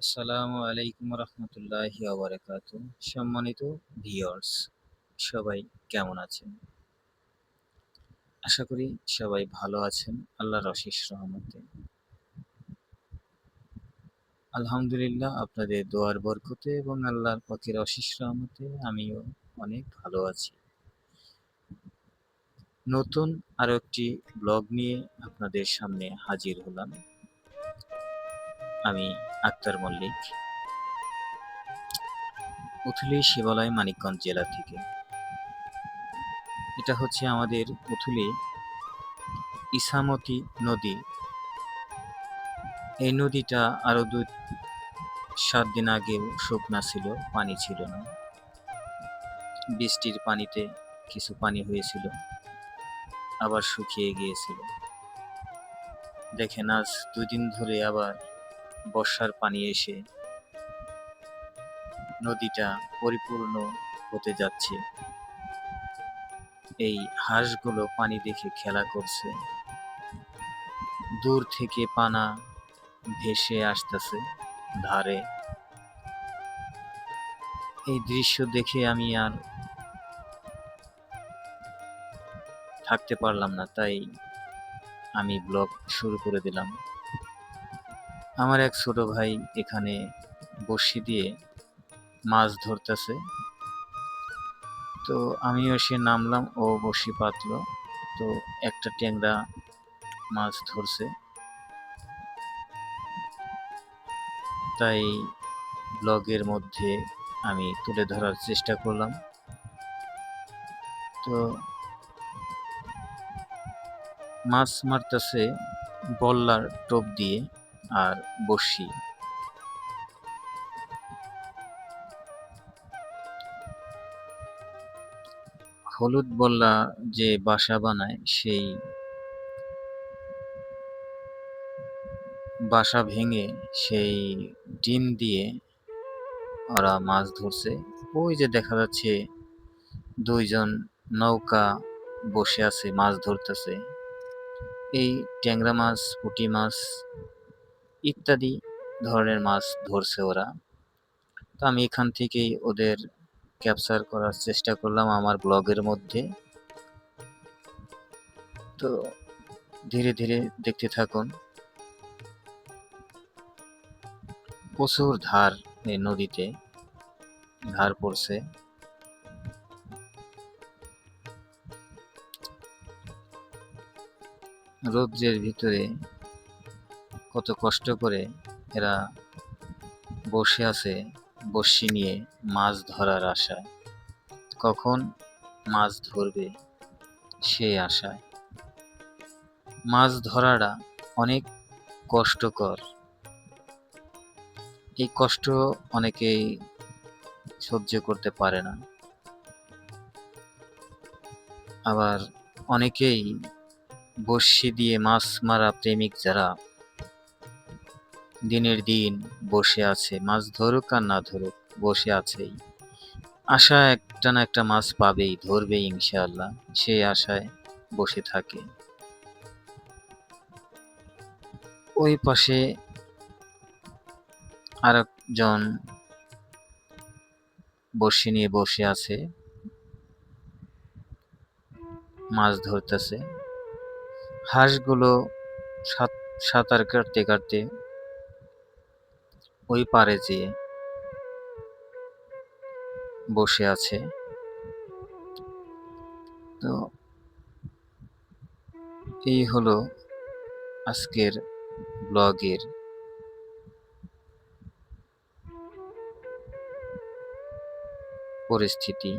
আসসালামু আলাইকুম রহমতুল্লাহি ওয়া বারাকাতুহু। সম্মানিত ভিউয়ার্স, সবাই কেমন আছেন? আশা করি সবাই ভালো আছেন আল্লাহর অশেষ রহমতে। আলহামদুলিল্লাহ, আপনাদের দোয়ার বরকতে এবং আল্লাহর পাকের অশেষ রহমতে আমিও অনেক ভালো আছি। নতুন আরো একটি ব্লগ নিয়ে আপনাদের সামনে হাজির হলাম। আমি আক্তার মল্লিক, উথলি শিবালয়, মানিকগঞ্জ জেলা থেকে। এটা হচ্ছে আমাদের উথলি ইছামতি নদী। এই নদীটা আরো ২-৭ দিন আগেও শুকনা ছিল, পানি ছিল না। বৃষ্টির পানিতে কিছু পানি হয়েছিল, আবার শুকিয়ে গিয়েছিল। দেখেন, আজ ২ দিন ধরে আবার বর্ষার পানি এসে নদীটা পরিপূর্ণ হতে যাচ্ছে। এই হাঁসগুলো পানি দেখে খেলা করছে। দূর থেকে পানা ভেসে আসতেছে ধারে। এই দৃশ্য দেখে আমি আর থাকতে পারলাম না, তাই আমি ব্লগ শুরু করে দিলাম। আমার এক ছোট ভাই এখানে বড়শি দিয়ে মাছ ধরতেছে, তো আমিও এসে নামলাম, ও বড়শি পাতলো, তো একটা ট্যাংরা মাছ ধরছে, তাই ব্লগের মধ্যে আমি তুলে ধরার চেষ্টা করলাম। তো মাছ মারতেছে বল্লার টোপ দিয়ে আর বড়শি। হলুদ বল্লা যে বাসা বানায়, সেই বাসা ভেঙে সেই ডিম দিয়ে ওরা মাছ ধরছে। ওই যে দেখা যাচ্ছে ২ জন নৌকা বসে আছে, মাছ ধরতেছে। এই ট্যাংরা মাছ, পুঁটি মাছ ইত্যাদি ধরনের মাছ ধরছে ওরা। তো আমি এখান থেকেই ওদের ক্যাপচার করার চেষ্টা করলাম আমার ব্লগের মধ্যে। তো ধীরে ধীরে দেখতে থাকুন। প্রচুর ধার এই নদীতে, ধার পড়ছে। রৌদ্রের ভিতরে কত কষ্ট করে এরা বসে আছে বড়শি নিয়ে মাছ ধরার আশায়। কখন মাছ ধরবে সেই আশায়। মাছ ধরাটা অনেক কষ্টকর। এই কষ্ট অনেকেই সহ্য করতে পারে না। আবার অনেকেই বড়শি দিয়ে মাছ মারা প্রেমিক যারা দিনের দিন বসে আছে, মাছ ধরুক আর না ধরুক বসে আছেই। আশা একটা না একটা মাছ পাবেই, ধরবেই ইনশাআল্লাহ, সেই আশায় বসে থাকে। ওই পাশে আরেকজন বড়শি নিয়ে বসে আছে, মাছ ধরতেছে। হাঁসগুলো সাঁতার কাটতে কাটতে ওই পাড়ে যেয়ে বসে আছে। তো এই হলো আজকের ব্লগের পরিস্থিতি।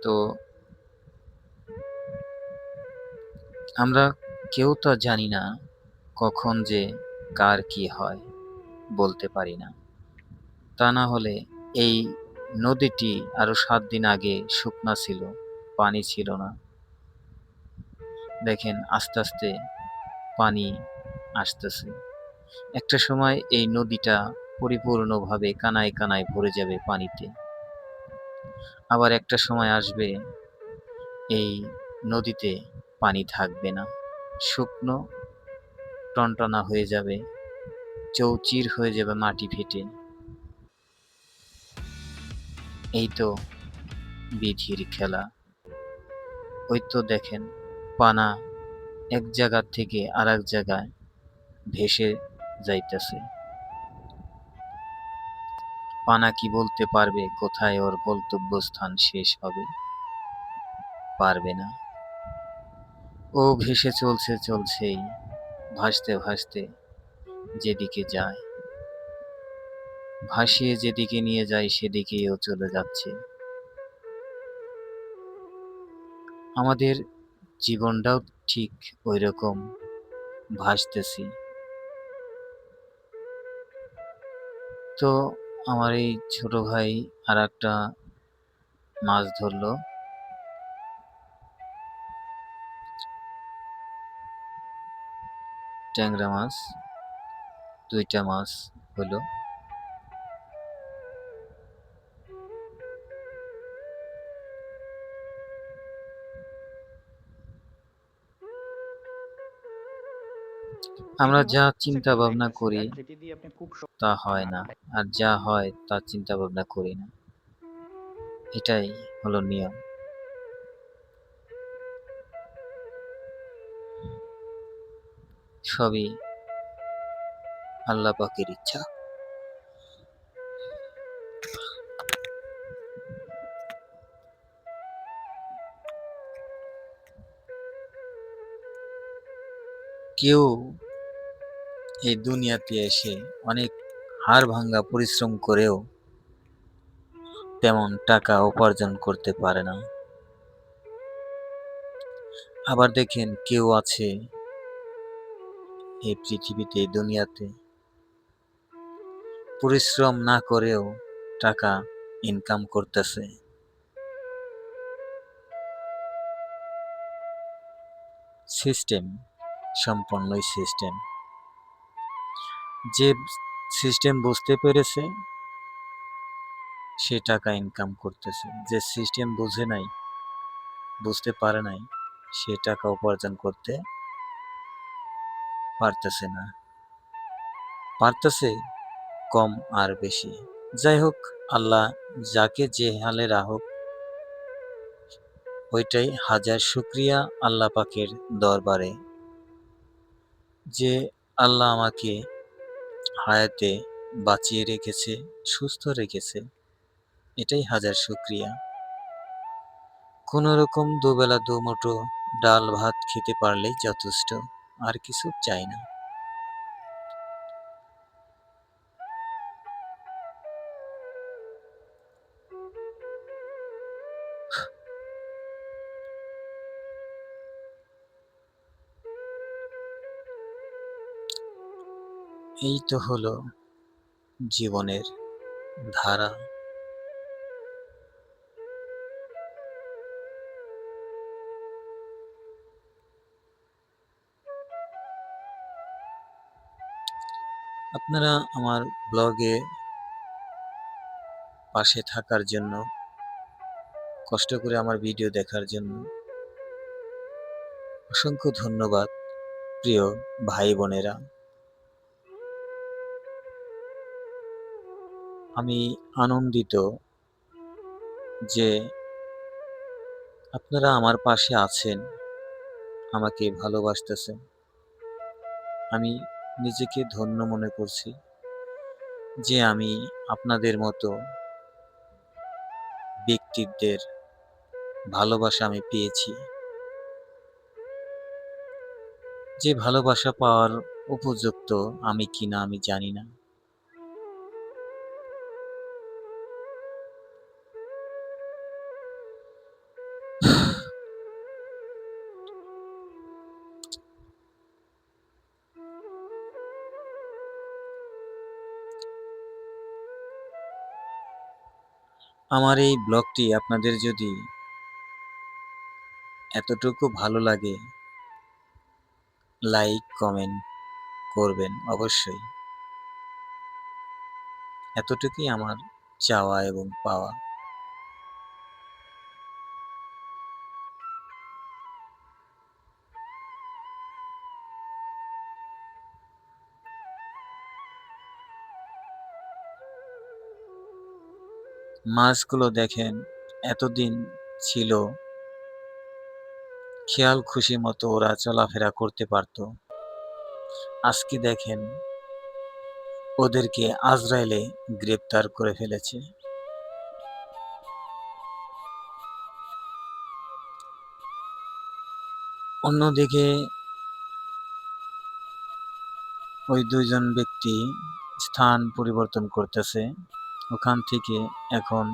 তো আমরা কেউ তো জানি না কখন যে কার কি হয়, বলতে পারি না। তা না হলে এই নদীটি আরো ৭ দিন আগে শুকনা ছিল, পানি ছিল না। দেখেন আস্তে আস্তে পানি আসতেছে। একটা সময় এই নদীটা পরিপূর্ণভাবে কানায় কানায় ভরে যাবে পানিতে। আবার একটা সময় আসবে এই নদীতে পানি থাকবে না, শুকনো টনটনা হয়ে যাবে। চৌচির হয়ে যাবে মাটি ফেটে। এই তো বিধির খেলা। ওই তো দেখেন পানা এক জায়গা থেকে আরেক জায়গায় ভেসে যাইতেছে। পানা কি বলতে পারবে কোথায় ওর গন্তব্যস্থান শেষ হবে? পারবে না। ও ভেসে চলছে চলছেই, ভাসতে ভাসতে যেদিকে যায়, ভাসিয়ে যেদিকে নিয়ে যায় সেদিকেই ও চলে যাচ্ছে। আমাদের জীবনটাও ঠিক ওইরকম, ভাসতেছি। তো আমার এই ছোট ভাই আর একটা মাছ ধরলো, ট্যাংরা মাছ। 2টা মাছ হলো। আমরা যা চিন্তা ভাবনা করি যেটি দিয়ে আপনি খুব তা হয় না, আর যা হয় তা চিন্তা ভাবনা করি না। এটাই হলো নিয়ম। সবই আল্লাহ পাকের ইচ্ছা। কেউ এই দুনিয়াতে এসে অনেক হাড় ভাঙা পরিশ্রম করেও তেমন টাকা উপার্জন করতে পারে না। আবার দেখেন কেউ আছে এই পৃথিবীতে, এই দুনিয়াতে পরিশ্রম না করেও টাকা ইনকাম করতেছে। সিস্টেম, সম্পূর্ণই সিস্টেম। যে সিস্টেম বুঝতে পেরেছে সে টাকা ইনকাম করতেছে, যে সিস্টেম বুঝে নাই, বুঝতে পারে নাই, সে টাকা উপার্জন করতে পারতেছে না। পারতেছে কম আর বেশি। যাই হোক, আল্লাহ যাকে যে হালে রাখুক, ওইটাই হাজার শুকরিয়া আল্লাহ পাকের দরবারে যে আল্লাহ আমাকে হায়াতে বাঁচিয়ে রেখেছে, সুস্থ রেখেছে। এটাই হাজার শুকরিয়া। কোনো রকম দুবেলা দুমুঠো ডাল ভাত খেতে পারলেই যথেষ্ট, আর কিছু চাই না। এই তো হলো জীবনের ধারা। আপনারা আমার ব্লগে পাশে থাকার জন্য, কষ্ট করে আমার ভিডিও দেখার জন্য অসংখ্য ধন্যবাদ প্রিয় ভাই বোনেরা। আমি আনন্দিত যে আপনারা আমার পাশে আছেন, আমাকে ভালোবাসতেছেন। আমি নিজেকে ধন্য মনে করছি যে আমি আপনাদের মতো ব্যক্তিত্বের ভালোবাসা আমি পেয়েছি। যে ভালোবাসা পাওয়ার উপযুক্ত আমি কিনা আমি জানি না। আমার এই ব্লগটি আপনাদের যদি এতটুকু ভালো লাগে, লাইক কমেন্ট করবেন অবশ্যই। এতটুকুই আমার চাওয়া এবং পাওয়া। মাছগুলো দেখেন এতদিন ছিল খেয়াল খুশি মতো ওরা চলাফেরা করতে পারত। আজকে দেখেন ওদেরকে আজরাইলে গ্রেপ্তার করে ফেলেছে। অন্যদিকে ওই দুইজন ব্যক্তি স্থান পরিবর্তন করতেছে। ওখান থেকে এখন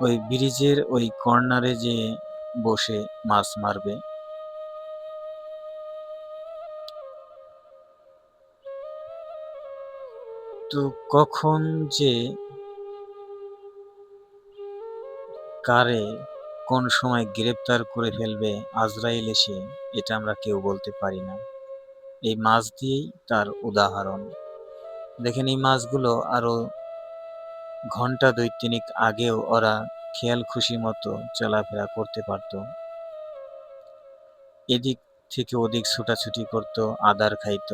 ওই ব্রিজের ওই কর্নারে যেয়ে বসে মাছ মারবে। তো কখন যে কারে কোন সময় গ্রেপ্তার করে ফেলবে আজরাইল এসে, এটা আমরা কেউ বলতে পারি না। এই মাছ দিয়েই তার উদাহরণ। দেখেন এই মাছগুলো আরো ঘন্টা ২-৩ আগেও ওরা খেয়াল খুশি মতো চলাফেরা করতে পারত। এদিক থেকে ওদিক ছুটাছুটি করত, আদার খাইত।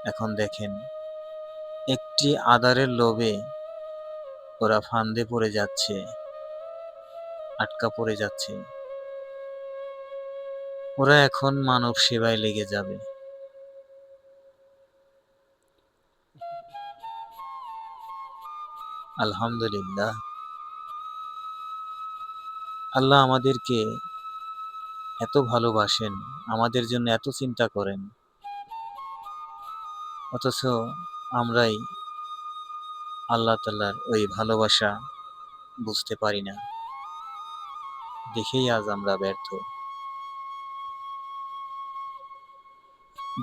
এখন দেখেন একটি আদারের লোভে ওরা ফাঁদে পড়ে যাচ্ছে, আটকা পড়ে যাচ্ছে। ওরা এখন মানব সেবায় লেগে যাবে। আলহামদুলিল্লাহ, আল্লাহ আমাদেরকে এত ভালোবাসেন, আমাদের জন্য এত চিন্তা করেন, অথচ আমরাই আল্লাহ তাআলার ওই ভালোবাসা বুঝতে পারি না, দেখেই আজ আমরা ব্যর্থ।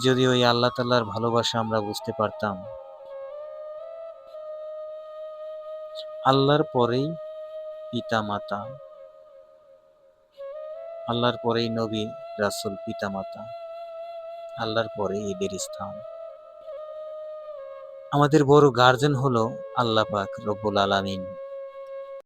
যদি ওই আল্লাহ তাআলার ভালোবাসা আমরা বুঝতে পারতাম, আল্লাহর পরেই পিতা মাতা, আল্লাহর পরেই নবী রাসূল, পিতা মাতা, আল্লাহর পরেই এদের স্থান। আমাদের বড় গার্জিয়ান হলো আল্লাহ পাক রব্বুল আলামিন।